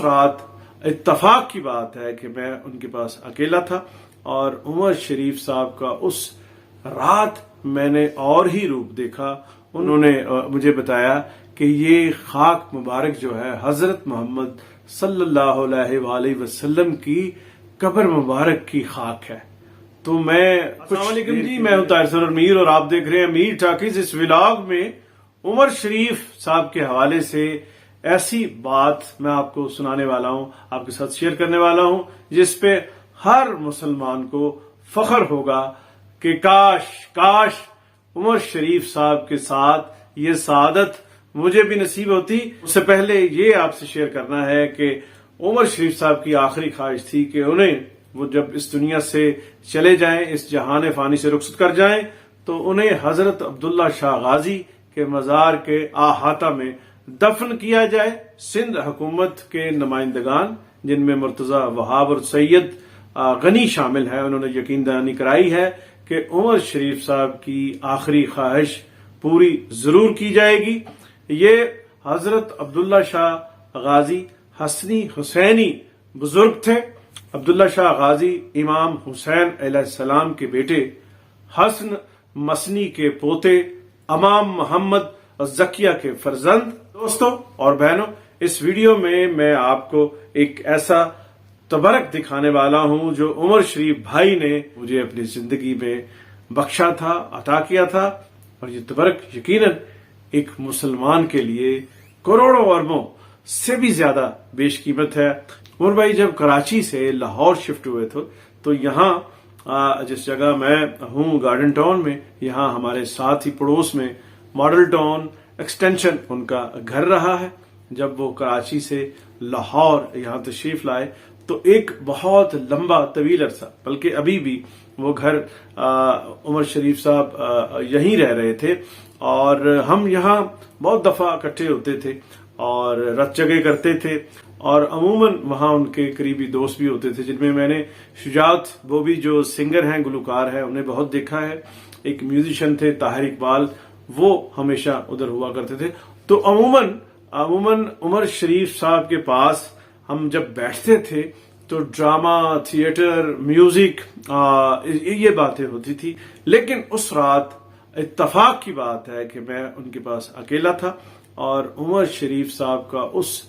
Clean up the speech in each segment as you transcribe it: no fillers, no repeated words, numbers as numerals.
رات اتفاق کی بات ہے کہ میں ان کے پاس اکیلا تھا اور عمر شریف صاحب کا اس رات میں نے اور ہی روپ دیکھا. انہوں نے مجھے بتایا کہ یہ خاک مبارک جو ہے حضرت محمد صلی اللہ علیہ وآلہ وسلم کی قبر مبارک کی خاک ہے. تو السلام علیکم جی، میں ہوں طاہر سرور میر اور آپ دیکھ رہے ہیں میر ٹاکیز. اس ولاگ میں عمر شریف صاحب کے حوالے سے ایسی بات میں آپ کو سنانے والا ہوں، آپ کے ساتھ شیئر کرنے والا ہوں، جس پہ ہر مسلمان کو فخر ہوگا کہ کاش عمر شریف صاحب کے ساتھ یہ سعادت مجھے بھی نصیب ہوتی. اس سے پہلے یہ آپ سے شیئر کرنا ہے کہ عمر شریف صاحب کی آخری خواہش تھی کہ انہیں وہ جب اس دنیا سے چلے جائیں، اس جہان فانی سے رخصت کر جائیں، تو انہیں حضرت عبداللہ شاہ غازی کے مزار کے احاطہ میں دفن کیا جائے. سندھ حکومت کے نمائندگان جن میں مرتضی وہاب اور سید غنی شامل ہیں، انہوں نے یقین دہانی کرائی ہے کہ عمر شریف صاحب کی آخری خواہش پوری ضرور کی جائے گی. یہ حضرت عبداللہ شاہ غازی حسنی حسینی بزرگ تھے. عبداللہ شاہ غازی امام حسین علیہ السلام کے بیٹے، حسن مسنی کے پوتے، امام محمد زکیہ کے فرزند. دوستوں اور بہنوں، اس ویڈیو میں آپ کو ایک ایسا تبرک دکھانے والا ہوں جو عمر شریف بھائی نے مجھے اپنی زندگی میں بخشا تھا، عطا کیا تھا. اور یہ تبرک یقیناً ایک مسلمان کے لیے کروڑوں اربوں سے بھی زیادہ بیش قیمت ہے. عمر بھائی جب کراچی سے لاہور شفٹ ہوئے تھے تو یہاں جس جگہ میں ہوں گارڈن ٹاؤن میں، یہاں ہمارے ساتھ ہی پڑوس میں ماڈل ٹاؤن ایکسٹینشن ان کا گھر رہا ہے. جب وہ کراچی سے لاہور یہاں تشریف لائے تو ایک بہت لمبا طویل عرصہ، بلکہ ابھی بھی وہ گھر عمر شریف صاحب یہیں رہ رہے تھے اور ہم یہاں بہت دفعہ اکٹھے ہوتے تھے اور رت جگہ کرتے تھے. اور عموماً وہاں ان کے قریبی دوست بھی ہوتے تھے، جن میں میں نے شجاعت بوبی جو سنگر ہیں، گلوکار ہیں، انہیں بہت دیکھا ہے. ایک میوزیشین تھے طاہر اقبال، وہ ہمیشہ ادھر ہوا کرتے تھے. تو عموماً عمر شریف صاحب کے پاس ہم جب بیٹھتے تھے تو ڈرامہ، تھیٹر، میوزک، یہ باتیں ہوتی تھی. لیکن اس رات اتفاق کی بات ہے کہ میں ان کے پاس اکیلا تھا اور عمر شریف صاحب کا اس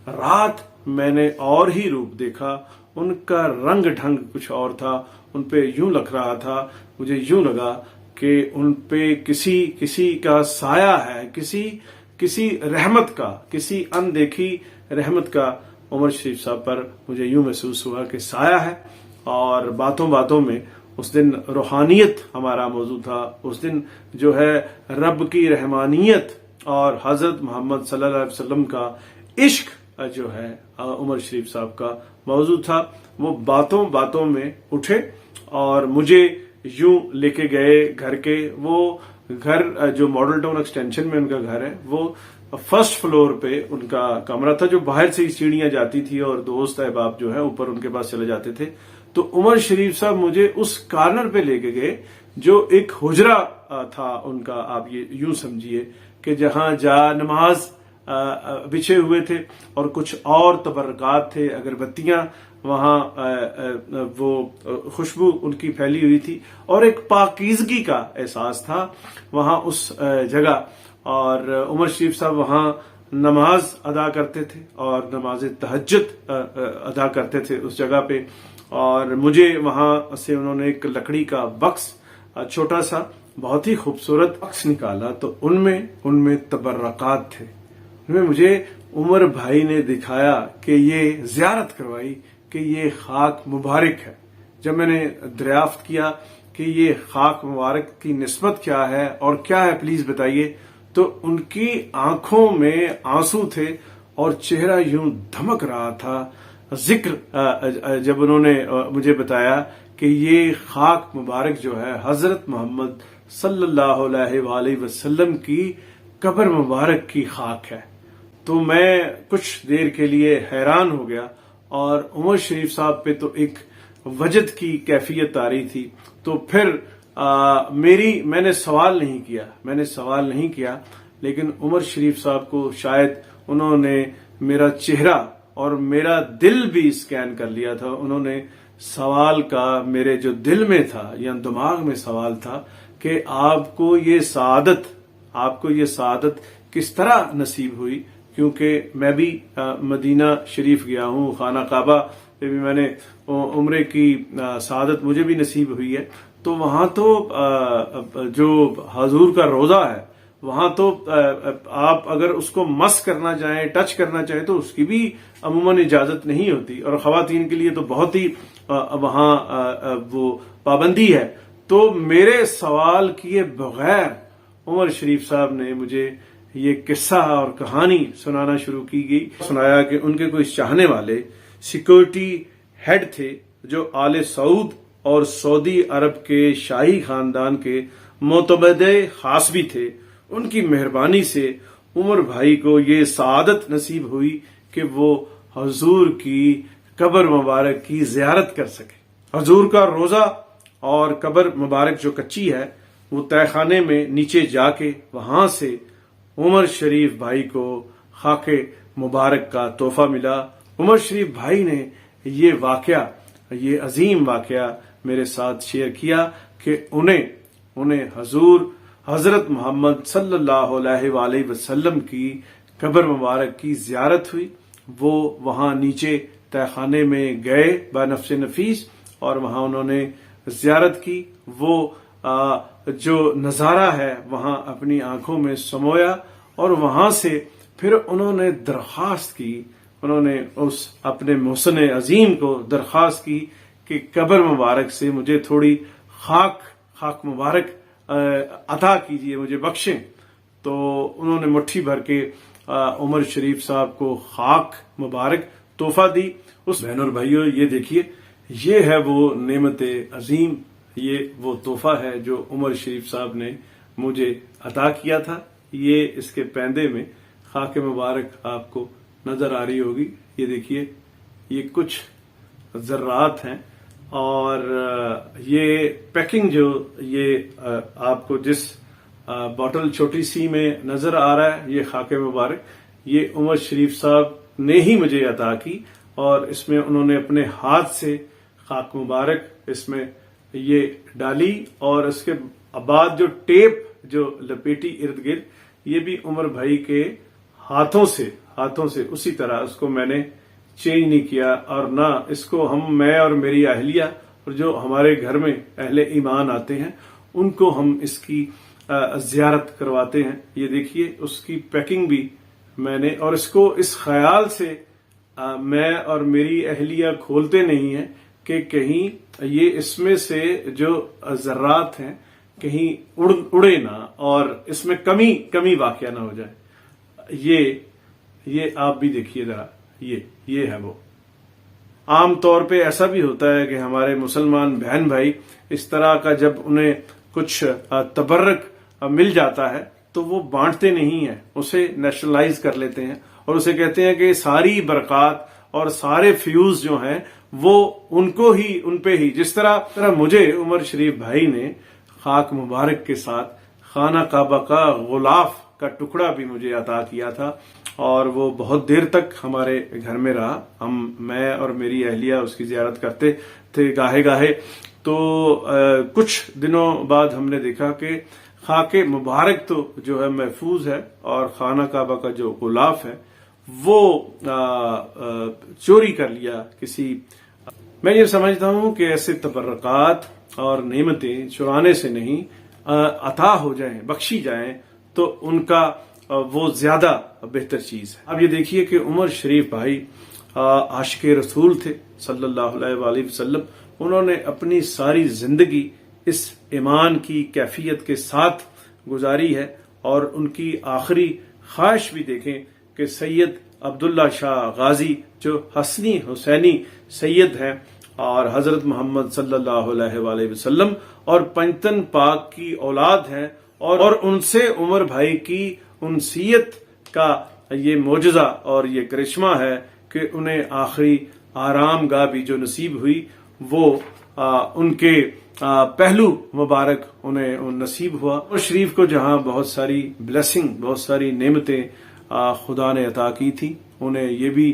رات میں نے اور ہی روپ دیکھا. ان کا رنگ ڈھنگ کچھ اور تھا، ان پہ یوں لگ رہا تھا، مجھے یوں لگا کہ ان پہ کسی کا سایہ ہے، کسی رحمت کا، کسی اندیکھی رحمت کا عمر شریف صاحب پر مجھے یوں محسوس ہوا کہ سایہ ہے. اور باتوں میں اس دن روحانیت ہمارا موضوع تھا. اس دن جو ہے رب کی رحمانیت اور حضرت محمد صلی اللہ علیہ وسلم کا عشق جو ہے عمر شریف صاحب کا موضوع تھا. وہ باتوں میں اٹھے اور مجھے یوں لے کے گئے گھر کے. وہ گھر جو ماڈل ٹاؤن ایکسٹینشن میں ان کا گھر ہے، وہ فرسٹ فلور پہ ان کا کمرہ تھا، جو باہر سے ہی سیڑھیاں جاتی تھی اور دوست احباب جو ہے اوپر ان کے پاس چلے جاتے تھے. تو عمر شریف صاحب مجھے اس کارنر پہ لے کے گئے جو ایک حجرہ تھا ان کا. آپ یہ یوں سمجھیے کہ جہاں نماز بچھے ہوئے تھے اور کچھ اور تبرکات تھے، اگربتیاں وہاں، وہ خوشبو ان کی پھیلی ہوئی تھی اور ایک پاکیزگی کا احساس تھا وہاں اس جگہ. اور عمر شریف صاحب وہاں نماز ادا کرتے تھے اور نماز تہجد ادا کرتے تھے اس جگہ پہ. اور مجھے وہاں سے انہوں نے ایک لکڑی کا بکس، چھوٹا سا بہت ہی خوبصورت بکس نکالا. تو ان میں تبرکات تھے. ان میں مجھے عمر بھائی نے دکھایا کہ یہ زیارت کروائی کہ یہ خاک مبارک ہے. جب میں نے دریافت کیا کہ یہ خاک مبارک کی نسبت کیا ہے اور کیا ہے پلیز بتائیے، تو ان کی آنکھوں میں آنسو تھے اور چہرہ یوں دھمک رہا تھا. ذکر جب انہوں نے مجھے بتایا کہ یہ خاک مبارک جو ہے حضرت محمد صلی اللہ علیہ وآلہ وسلم کی قبر مبارک کی خاک ہے، تو میں کچھ دیر کے لیے حیران ہو گیا. اور عمر شریف صاحب پہ تو ایک وجد کی کیفیت آ رہی تھی. تو پھر میں نے سوال نہیں کیا، لیکن عمر شریف صاحب کو شاید انہوں نے میرا چہرہ اور میرا دل بھی اسکین کر لیا تھا. انہوں نے سوال کا میرے جو دل میں تھا یا دماغ میں سوال تھا کہ آپ کو یہ سعادت کس طرح نصیب ہوئی، کیونکہ میں بھی مدینہ شریف گیا ہوں، خانہ کعبہ پہ بھی میں نے عمرے کی سعادت مجھے بھی نصیب ہوئی ہے. تو وہاں تو جو حضور کا روضہ ہے وہاں تو آپ اگر اس کو مس کرنا چاہیں، ٹچ کرنا چاہیں تو اس کی بھی عموماً اجازت نہیں ہوتی، اور خواتین کے لیے تو بہت ہی وہاں وہ پابندی ہے. تو میرے سوال کیے بغیر عمر شریف صاحب نے مجھے یہ قصہ اور کہانی سنانا شروع کی گئی. سنایا کہ ان کے کوئی چاہنے والے سیکورٹی ہیڈ تھے جو آل سعود اور سعودی عرب کے شاہی خاندان کے معتمد خاص بھی تھے. ان کی مہربانی سے عمر بھائی کو یہ سعادت نصیب ہوئی کہ وہ حضور کی قبر مبارک کی زیارت کر سکے. حضور کا روضہ اور قبر مبارک جو کچی ہے وہ تہہ خانے میں نیچے جا کے وہاں سے عمر شریف بھائی کو خاک مبارک کا تحفہ ملا. عمر شریف بھائی نے یہ عظیم واقعہ میرے ساتھ شیئر کیا کہ انہیں حضرت محمد صلی اللہ علیہ وآلہ وسلم کی قبر مبارک کی زیارت ہوئی. وہ وہاں نیچے تہہ خانے میں گئے بنفس نفیس اور وہاں انہوں نے زیارت کی. وہ جو نظارہ ہے وہاں اپنی آنکھوں میں سمویا اور وہاں سے پھر انہوں نے درخواست کی، انہوں نے اس اپنے محسن عظیم کو درخواست کی کہ قبر مبارک سے مجھے تھوڑی خاک مبارک عطا کیجیے، مجھے بخشیں. تو انہوں نے مٹھی بھر کے عمر شریف صاحب کو خاک مبارک تحفہ دی. اس بہن اور بھائیوں، یہ دیکھیے، یہ ہے وہ نعمت عظیم، یہ وہ تحفہ ہے جو عمر شریف صاحب نے مجھے عطا کیا تھا. یہ اس کے پیندے میں خاک مبارک آپ کو نظر آ رہی ہوگی. یہ دیکھیے، یہ کچھ ذرات ہیں اور یہ پیکنگ جو یہ آپ کو جس بوٹل چھوٹی سی میں نظر آ رہا ہے، یہ خاک مبارک یہ عمر شریف صاحب نے ہی مجھے عطا کی، اور اس میں انہوں نے اپنے ہاتھ سے خاک مبارک اس میں یہ ڈالی، اور اس کے بعد جو ٹیپ جو لپیٹی ارد گرد، یہ بھی عمر بھائی کے ہاتھوں سے اسی طرح اس کو میں نے چینج نہیں کیا، اور نہ اس کو میں اور میری اہلیہ اور جو ہمارے گھر میں اہل ایمان آتے ہیں ان کو ہم اس کی زیارت کرواتے ہیں. یہ دیکھیے، اس کی پیکنگ بھی میں نے، اور اس کو اس خیال سے میں اور میری اہلیہ کھولتے نہیں ہیں کہ کہیں یہ اس میں سے جو ذرات ہیں کہیں اڑے نہ اور اس میں کمی واقع نہ ہو جائے. یہ آپ بھی دیکھیے ذرا، یہ ہے وہ. عام طور پہ ایسا بھی ہوتا ہے کہ ہمارے مسلمان بہن بھائی اس طرح کا جب انہیں کچھ تبرک مل جاتا ہے تو وہ بانٹتے نہیں ہیں، اسے نیشنلائز کر لیتے ہیں اور اسے کہتے ہیں کہ ساری برکات اور سارے فیوز جو ہیں وہ ان پہ ہی، جس طرح مجھے عمر شریف بھائی نے خاک مبارک کے ساتھ خانہ کعبہ کا غلاف کا ٹکڑا بھی مجھے عطا کیا تھا، اور وہ بہت دیر تک ہمارے گھر میں رہا. میں اور میری اہلیہ اس کی زیارت کرتے تھے گاہے. تو کچھ دنوں بعد ہم نے دیکھا کہ خاک مبارک تو جو ہے محفوظ ہے، اور خانہ کعبہ کا جو غلاف ہے وہ چوری کر لیا کسی. میں یہ سمجھتا ہوں کہ ایسے تبرکات اور نعمتیں چرانے سے نہیں، عطا ہو جائیں، بخشی جائیں تو ان کا وہ زیادہ بہتر چیز ہے. اب یہ دیکھیے کہ عمر شریف بھائی عاشق رسول تھے صلی اللہ علیہ وآلہ وسلم. انہوں نے اپنی ساری زندگی اس ایمان کی کیفیت کے ساتھ گزاری ہے، اور ان کی آخری خواہش بھی دیکھیں کہ سید عبداللہ شاہ غازی جو حسنی حسینی سید ہیں اور حضرت محمد صلی اللہ علیہ وآلہ وسلم اور پنجتن پاک کی اولاد ہیں، اور ان سے عمر بھائی کی انسیت کا یہ معجزہ اور یہ کرشمہ ہے کہ انہیں آخری آرام گاہ بھی جو نصیب ہوئی وہ ان کے پہلو مبارک انہیں نصیب ہوا. اور شریف کو جہاں بہت ساری بلیسنگ، بہت ساری نعمتیں خدا نے عطا کی تھی، انہیں یہ بھی